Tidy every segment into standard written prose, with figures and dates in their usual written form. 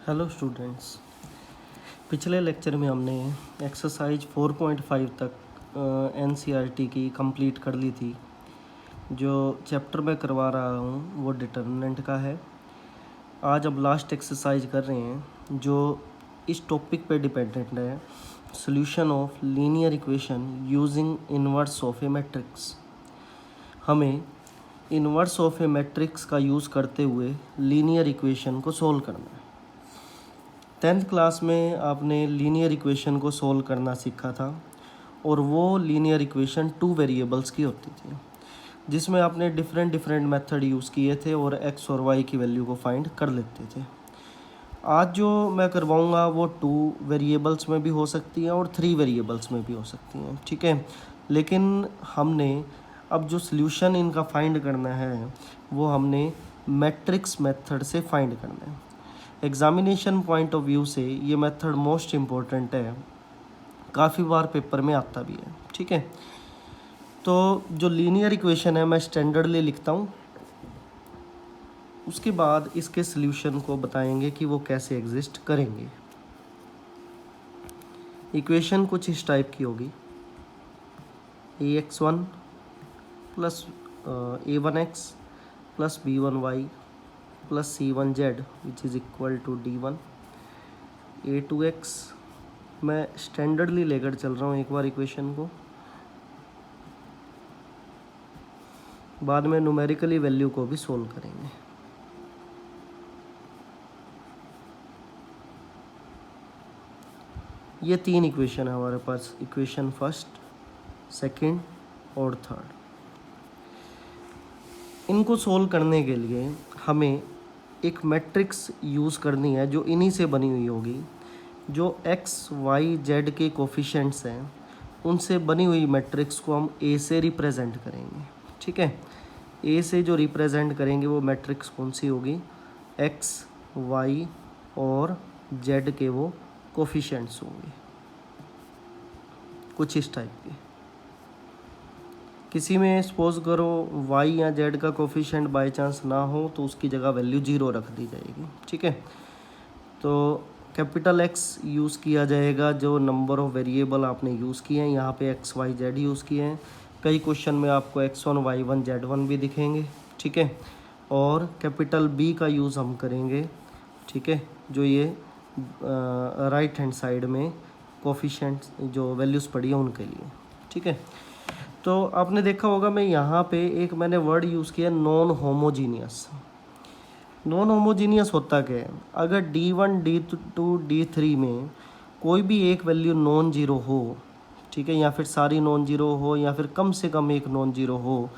Hello students. पिछले lecture में हमने एक्सरसाइज 4.5 तक एनसीईआरटी की कंप्लीट कर ली थी। जो चैप्टर मैं करवा रहा हूँ वो डिटर्मिनेंट का है। आज अब लास्ट एक्सरसाइज कर रहे हैं जो इस टॉपिक पे डिपेंडेंट है, solution of linear equation using inverse of A matrix. हमें इन्वर्स ऑफ ए मैट्रिक्स का यूज़ करते हुए लीनियर इक्वेशन को सोल्व करना है। 10th क्लास में आपने लीनियर इक्वेशन को सोल्व करना सीखा था और वो लीनियर इक्वेशन 2 वेरिएबल्स की होती थी, जिसमें आपने डिफरेंट मेथड यूज़ किए थे और x और y की वैल्यू को फाइंड कर लेते थे। आज जो मैं करवाऊँगा वो 2 वेरिएबल्स में भी हो सकती है और 3 वेरिएबल्स में भी हो सकती हैं, ठीक है। लेकिन हमने अब जो सल्यूशन इनका फाइंड करना है वो हमने मैट्रिक्स मेथड से फाइंड करना है। एग्ज़ामिनेशन पॉइंट ऑफ व्यू से ये मेथड मोस्ट इम्पोर्टेंट है, काफ़ी बार पेपर में आता भी है, ठीक है। तो जो लीनियर इक्वेशन है मैं स्टैंडर्डली लिखता हूँ, उसके बाद इसके सल्यूशन को बताएंगे कि वो कैसे एग्जिस्ट करेंगे। इक्वेशन कुछ इस टाइप की होगी, ax1 plus a1x plus b1y plus c1z which is equal to d1 a2x। मैं स्टैंडर्डली लेकर चल रहा हूँ एक बार इक्वेशन को, बाद में न्यूमेरिकली वैल्यू को भी सोल्व करेंगे। ये 3 इक्वेशन है हमारे पास, इक्वेशन फर्स्ट, सेकंड और थर्ड। इनको सोल्व करने के लिए हमें एक मैट्रिक्स यूज़ करनी है जो इन्हीं से बनी हुई होगी। जो x, y, z के कोफिशिएंट्स हैं उनसे बनी हुई मैट्रिक्स को हम a से रिप्रेजेंट करेंगे, ठीक है। a से जो रिप्रेजेंट करेंगे वो मैट्रिक्स कौन सी होगी, x, y और z के वो कोफिशिएंट्स होंगे कुछ इस टाइप के। किसी में सपोज करो y या z का कोफिशिएंट बाय चांस ना हो तो उसकी जगह वैल्यू 0 रख दी जाएगी, ठीक है। तो कैपिटल X यूज़ किया जाएगा जो नंबर ऑफ़ वेरिएबल आपने यूज़ किए हैं। यहाँ पे x, y, z यूज़ किए हैं। कई क्वेश्चन में आपको x1, y1, z1 भी दिखेंगे, ठीक है। और कैपिटल B का यूज़ हम करेंगे, ठीक है, जो ये राइट हैंड साइड में कोफिशिएंट्स जो वैल्यूज़ पड़ी है उनके लिए, ठीक है। तो आपने देखा होगा मैं यहाँ पे एक मैंने वर्ड यूज़ किया नॉन होमोजीनियस। नॉन होमोजीनियस होता क्या है, अगर D1, D2, D3 में कोई भी एक वैल्यू नॉन जीरो हो, ठीक है, या फिर सारी नॉन जीरो हो या फिर कम से कम एक नॉन जीरो हो,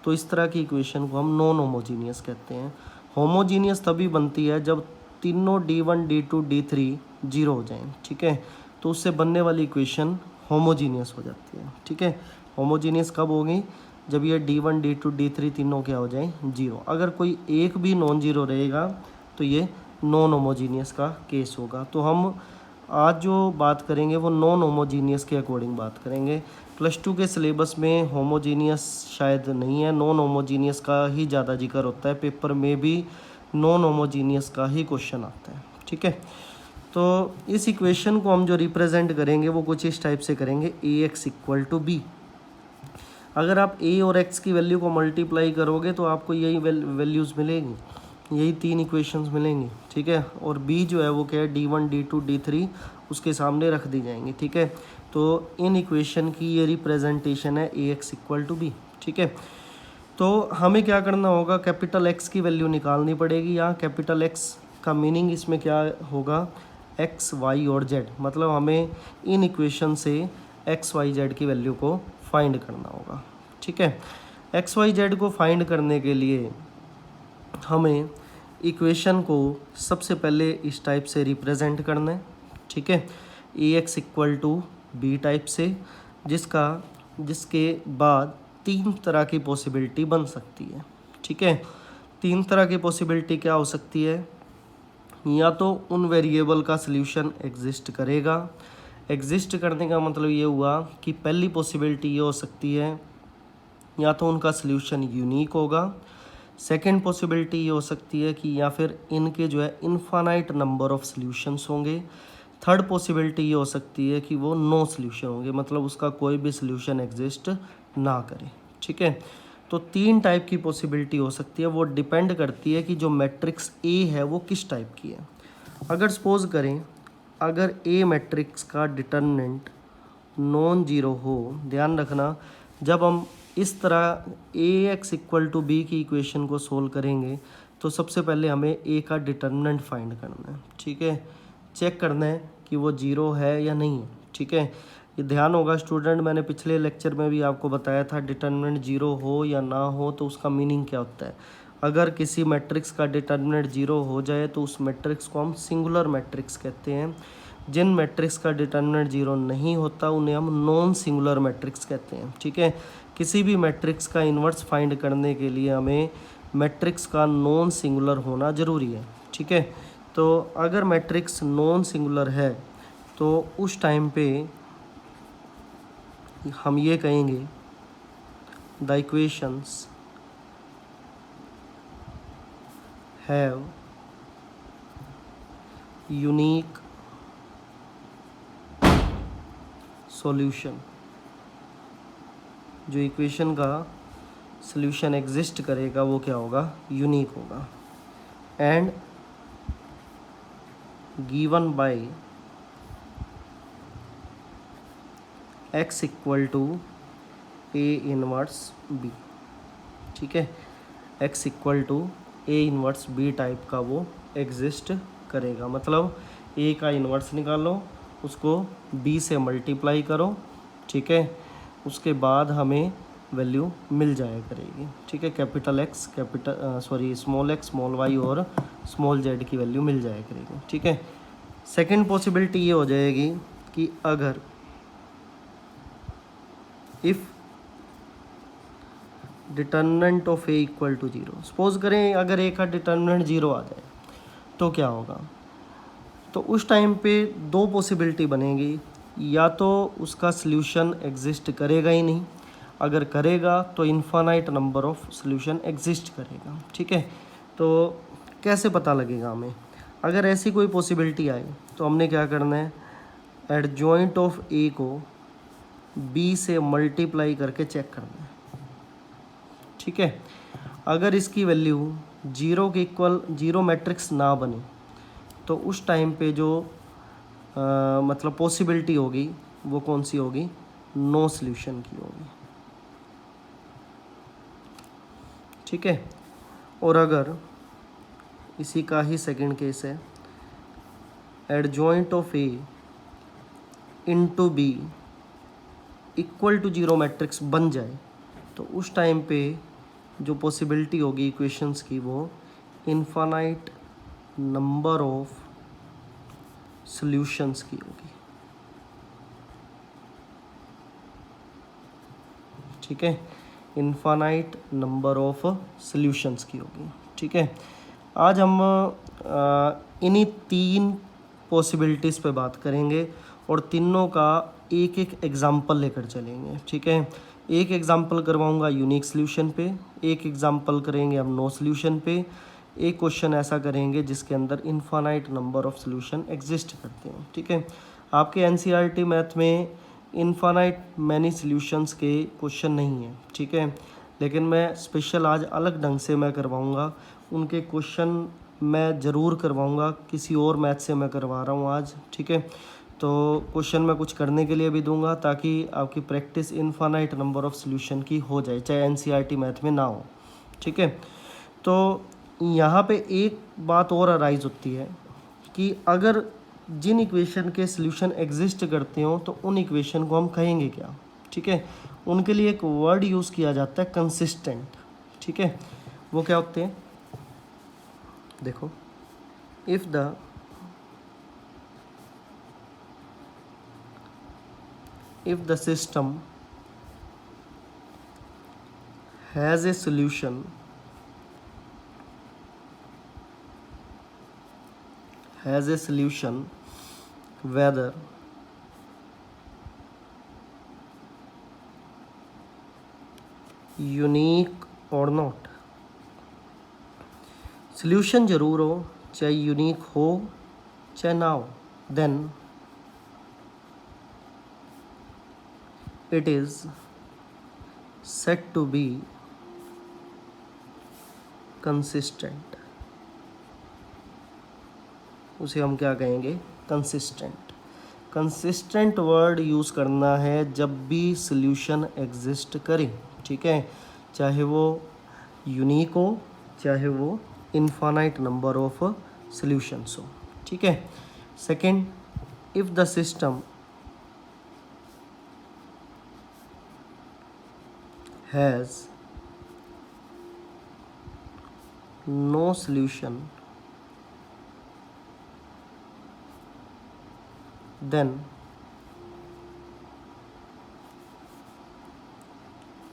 तो इस तरह की इक्वेशन को हम नॉन होमोजीनियस कहते हैं। होमोजीनियस तभी बनती है जब तीनों D1, D2, D3 जीरो हो जाएं, ठीक है, तो उससे बनने वाली इक्वेशन होमोजीनियस हो जाती है, ठीक है। होमोजीनियस कब होगी, जब ये D1, D2, D3 तीनों क्या हो जाए, जीरो। अगर कोई एक भी नॉन जीरो रहेगा तो ये नॉन होमोजीनियस का केस होगा। तो हम आज जो बात करेंगे वो नॉन होमोजीनियस के अकॉर्डिंग बात करेंगे। +2 के सिलेबस में होमोजीनियस शायद नहीं है, नॉन होमोजीनियस का ही ज़्यादा जिक्र होता है। पेपर में भी नॉन होमोजीनियस का ही क्वेश्चन आता है, ठीक है। तो इस इक्वेशन को हम जो रिप्रेजेंट करेंगे वो कुछ इस टाइप से करेंगे, ax इक्वल टू b। अगर आप a और x की वैल्यू को मल्टीप्लाई करोगे तो आपको यही वैल्यूज़ मिलेंगी, यही 3 इक्वेशंस मिलेंगी, ठीक है। और b जो है वो क्या है, D1, D2, D3 उसके सामने रख दी जाएंगी, ठीक है। तो इन इक्वेशन की ये रिप्रेजेंटेशन है ax इक्वल टू b, ठीक है। तो हमें क्या करना होगा, कैपिटल X की वैल्यू निकालनी पड़ेगी। यहाँ कैपिटल X का मीनिंग इसमें क्या होगा, x, y और z, मतलब हमें इन इक्वेशन से x, y, z की वैल्यू को फाइंड करना होगा, ठीक है। x, y, z को फाइंड करने के लिए हमें इक्वेशन को सबसे पहले इस टाइप से रिप्रेजेंट करना है, ठीक है, ax equal to b type से, जिसके बाद 3 तरह की पॉसिबिलिटी बन सकती है, ठीक है। 3 तरह की पॉसिबिलिटी क्या हो सकती है, या तो उन वेरिएबल का सल्यूशन एग्जिस्ट करेगा। एग्जिस्ट करने का मतलब ये हुआ कि पहली पॉसिबिलिटी ये हो सकती है या तो उनका सल्यूशन यूनिक होगा, सेकेंड पॉसिबिलिटी ये हो सकती है कि या फिर इनके जो है इनफाइनाइट नंबर ऑफ सॉल्यूशंस होंगे। थर्ड पॉसिबिलिटी ये हो सकती है कि वो नो सॉल्यूशन होंगे, मतलब उसका कोई भी सॉल्यूशन एग्जिस्ट ना करे। ठीक है, तो तीन टाइप की पॉसिबिलिटी हो सकती है, वो डिपेंड करती है कि जो मैट्रिक्स ए है वो किस टाइप की है। अगर सपोज करें, अगर ए मैट्रिक्स का डिटर्मिनेंट नॉन जीरो हो, ध्यान रखना जब हम इस तरह ए एक्स इक्वल टू बी की इक्वेशन को सोल्व करेंगे तो सबसे पहले हमें ए का डिटर्मिनेंट फाइंड करना है। ठीक है, चेक करना है कि वो जीरो है या नहीं है। ठीक है, ये ध्यान होगा स्टूडेंट, मैंने पिछले लेक्चर में भी आपको बताया था डिटर्मिनेंट जीरो हो या ना हो तो उसका मीनिंग क्या होता है। अगर किसी मैट्रिक्स का डिटर्मिनेंट जीरो हो जाए तो उस मैट्रिक्स को हम सिंगुलर मैट्रिक्स कहते हैं। जिन मैट्रिक्स का डिटर्मिनेंट जीरो नहीं होता उन्हें हम नॉन सिंगुलर मैट्रिक्स कहते हैं। ठीक है, किसी भी मैट्रिक्स का इन्वर्स फाइंड करने के लिए हमें मैट्रिक्स का नॉन सिंगुलर होना ज़रूरी है। ठीक है, तो अगर मैट्रिक्स नॉन सिंगुलर है तो उस टाइम पे हम ये कहेंगे the equations have unique solution. जो इक्वेशन का सॉल्यूशन एग्जिस्ट करेगा वो क्या होगा, यूनिक होगा। And given by x equal to A inverse B. ठीक है, x equal to A inverse B type का वो एग्जिस्ट करेगा, मतलब a का इन्वर्स निकालो, उसको b से मल्टीप्लाई करो। ठीक है, उसके बाद हमें वैल्यू मिल जाया करेगी। ठीक है, capital x small x small y और स्मॉल z की वैल्यू मिल जाया करेगी। ठीक है, सेकंड पॉसिबिलिटी ये हो जाएगी कि अगर if determinant of A equal to zero, suppose करें अगर ए का डिटर्मिनेंट जीरो आ जाए तो क्या होगा, तो उस टाइम पे दो पॉसिबिलिटी बनेगी, या तो उसका सल्यूशन एग्जिस्ट करेगा ही नहीं, अगर करेगा तो infinite number of solution exist करेगा। ठीक है, तो कैसे पता लगेगा हमें, अगर ऐसी कोई पॉसिबिलिटी आए तो हमने क्या करना है, एडजॉइंट ऑफ ए को बी से मल्टीप्लाई करके चेक करना है। ठीक है, अगर इसकी वैल्यू जीरो के इक्वल, जीरो मैट्रिक्स ना बने तो उस टाइम पे जो मतलब पॉसिबिलिटी होगी वो कौन सी होगी, नो सॉल्यूशन की होगी। ठीक है, और अगर इसी का ही सेकंड केस है, adjoint of A into B equal to zero matrix बन जाए तो उस टाइम पे जो पॉसिबिलिटी होगी इक्वेशंस की वो इनफाइनाइट नंबर ऑफ सॉल्यूशंस की होगी। ठीक है, इनफाइनाइट नंबर ऑफ सॉल्यूशंस की होगी। ठीक है, आज हम इन्हीं तीन पॉसिबिलिटीज़ पे बात करेंगे और तीनों का एक एक एग्जाम्पल लेकर चलेंगे। ठीक है, एक एग्जाम्पल करवाऊंगा यूनिक सॉल्यूशन पे, एक एग्जाम्पल करेंगे हम नो सॉल्यूशन पे, एक क्वेश्चन ऐसा करेंगे जिसके अंदर infinite number of solution exist करते हैं। ठीक है, आपके एनसीईआरटी मैथ में इनफाइनाइट मैनी सॉल्यूशंस के क्वेश्चन नहीं है। ठीक है, लेकिन मैं स्पेशल आज अलग ढंग से मैं करवाऊंगा, उनके क्वेश्चन मैं ज़रूर करवाऊंगा, किसी और मैथ से मैं करवा रहा हूँ आज। ठीक है, तो क्वेश्चन मैं कुछ करने के लिए भी दूंगा ताकि आपकी practice infinite number of solution की हो जाए, चाहे एनसीईआरटी मैथ में ना हो। ठीक है, तो यहाँ पे एक बात और अराइज होती है कि अगर जिन इक्वेशन के सॉल्यूशन एग्जिस्ट करते हो तो उन इक्वेशन को हम कहेंगे क्या। ठीक है, उनके लिए एक वर्ड यूज़ किया जाता है कंसिस्टेंट। ठीक है, वो क्या होते हैं, देखो, if the system has a solution whether unique or not, solution ज़रूर हो, चाहे यूनिक हो चाहे ना हो, then it is said to be consistent. उसे हम क्या कहेंगे? कंसिस्टेंट। कंसिस्टेंट वर्ड यूज़ करना है जब भी सॉल्यूशन एग्जिस्ट करे, ठीक है, चाहे वो यूनिक हो चाहे वो इनफाइनाइट नंबर ऑफ सॉल्यूशंस हो, ठीक है। Second, if the system has no solution, then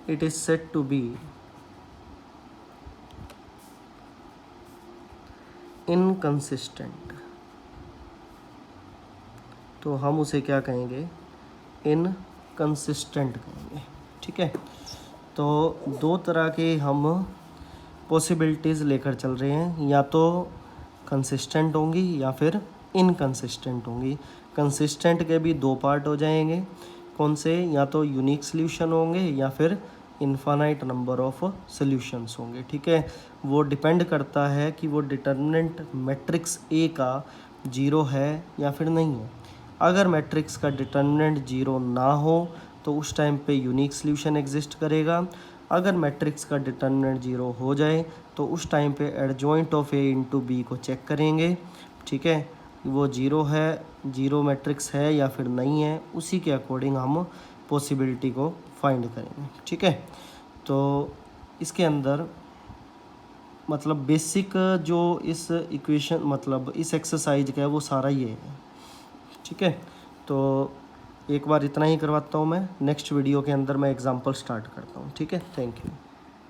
it is said to be inconsistent. तो हम उसे क्या कहेंगे? इनकंसिस्टेंट कहेंगे, ठीक है। तो दो तरह के हम पॉसिबिलिटीज़ लेकर चल रहे हैं, या तो कंसिस्टेंट होंगी या फिर इनकंसिस्टेंट होंगी। कंसिस्टेंट के भी दो पार्ट हो जाएंगे, कौन से? या तो यूनिक सॉल्यूशन होंगे या फिर इनफाइनाइट नंबर ऑफ सॉल्यूशंस होंगे, ठीक है। वो डिपेंड करता है कि वो डिटर्मिनेंट मैट्रिक्स ए का जीरो है या फिर नहीं है। अगर मैट्रिक्स का डिटर्मिनेंट जीरो ना हो तो उस टाइम पे यूनिक सॉल्यूशन एग्जिस्ट करेगा। अगर मैट्रिक्स का डिटर्मिनेंट जीरो हो जाए तो उस टाइम पे adjoint of A into B को चेक करेंगे, ठीक है, वो जीरो है, जीरो मैट्रिक्स है या फिर नहीं है, उसी के अकॉर्डिंग हम पॉसिबिलिटी को फाइंड करेंगे, ठीक है। तो इसके अंदर मतलब बेसिक जो इस इक्वेशन मतलब इस एक्सरसाइज का है वो सारा ये है, ठीक है। तो एक बार इतना ही करवाता हूँ मैं, नेक्स्ट वीडियो के अंदर मैं एग्जांपल स्टार्ट करता हूँ, ठीक है। Thank you.